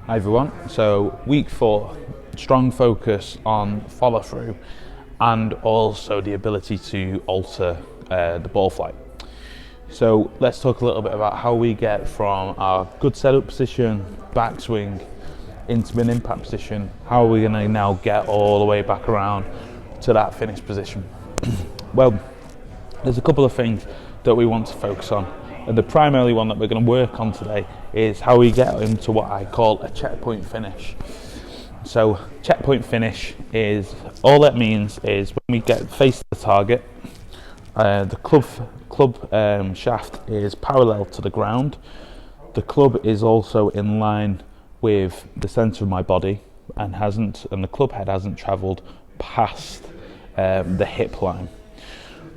Hi everyone, so week 4, strong focus on follow through and also the ability to alter the ball flight. So let's talk a little bit about how we get from our good setup position, backswing, into an impact position. How are we going to now get all the way back around to that finish position? Well, there's a couple of things that we want to focus on. And the primary one that we're going to work on today is how we get into what I call a checkpoint finish. So checkpoint finish is, all that means is when we get face to the target, the club shaft is parallel to the ground. The club is also in line with the centre of my body and the club head hasn't travelled past the hip line.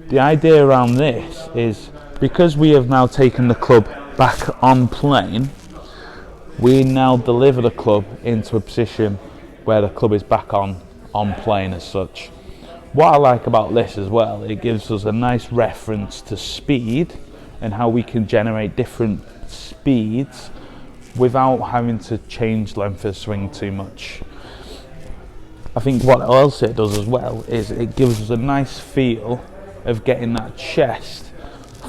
The idea around this is, because we have now taken the club back on plane, we now deliver the club into a position where the club is back on plane as such. What I like about this as well, it gives us a nice reference to speed and how we can generate different speeds without having to change length of swing too much. I think what else it does as well is it gives us a nice feel of getting that chest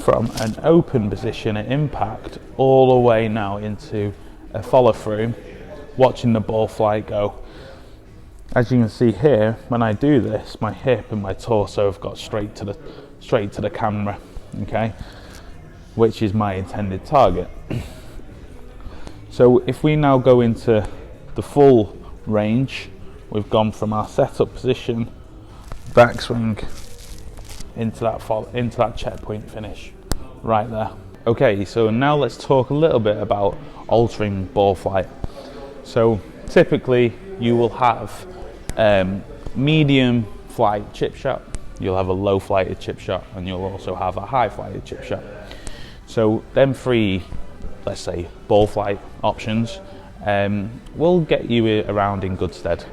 from an open position at impact all the way now into a follow through, watching the ball flight go. As you can see here, when I do this, my hip and my torso have got straight to the camera, okay, which is my intended target. So if we now go into the full range, we've gone from our setup position, backswing, into that checkpoint finish right there. Okay, so now let's talk a little bit about altering ball flight. So typically you will have medium flight chip shot, you'll have a low flighted chip shot, and you'll also have a high flighted chip shot. So them three, let's say, ball flight options will get you around in good stead.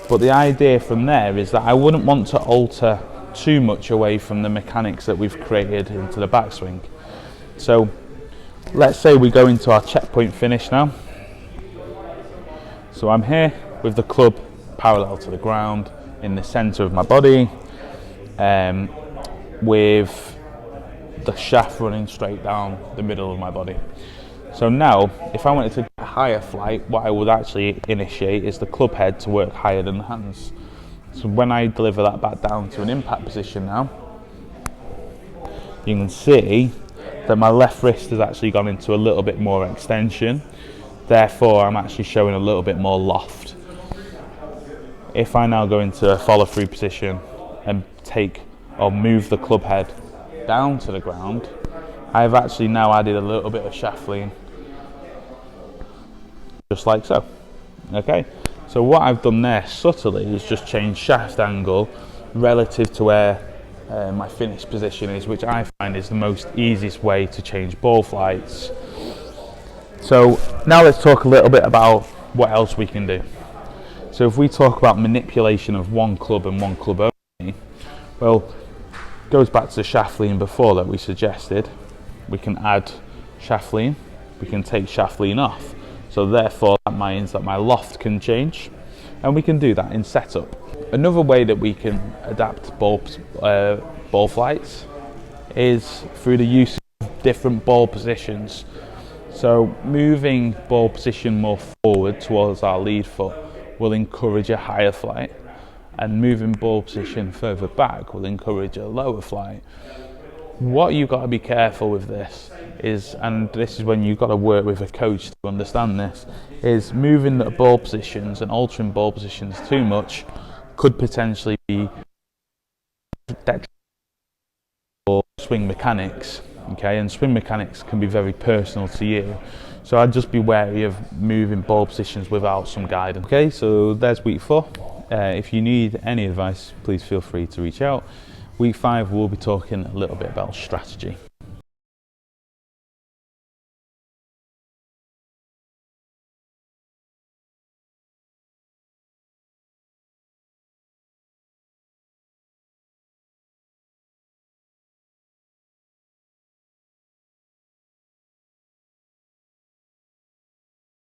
But the idea from there is that I wouldn't want to alter too much away from the mechanics that we've created into the backswing. So let's say we go into our checkpoint finish now. So I'm here with the club parallel to the ground in the center of my body, with the shaft running straight down the middle of my body. So now if I wanted to get a higher flight, what I would actually initiate is the club head to work higher than the hands. So when I deliver that back down to an impact position now, you can see that my left wrist has actually gone into a little bit more extension. Therefore, I'm actually showing a little bit more loft. If I now go into a follow through position and move the club head down to the ground, I've actually now added a little bit of shaft lean, just like so. Okay. So what I've done there subtly is just change shaft angle relative to where my finish position is, which I find is the most easiest way to change ball flights. So now let's talk a little bit about what else we can do. So if we talk about manipulation of one club and one club only, well, it goes back to the shaft lean before that we suggested. We can add shaft lean, we can take shaft lean off. So therefore that means that my loft can change, and we can do that in setup. Another way that we can adapt ball flights is through the use of different ball positions. So moving ball position more forward towards our lead foot will encourage a higher flight, and moving ball position further back will encourage a lower flight. What you've got to be careful with this is, and this is when you've got to work with a coach to understand this, is moving the ball positions and altering ball positions too much could potentially be detrimental for swing mechanics. Okay, and swing mechanics can be very personal to you. So I'd just be wary of moving ball positions without some guidance. Okay, so there's week 4. If you need any advice, please feel free to reach out. Week 5, we'll be talking a little bit about strategy.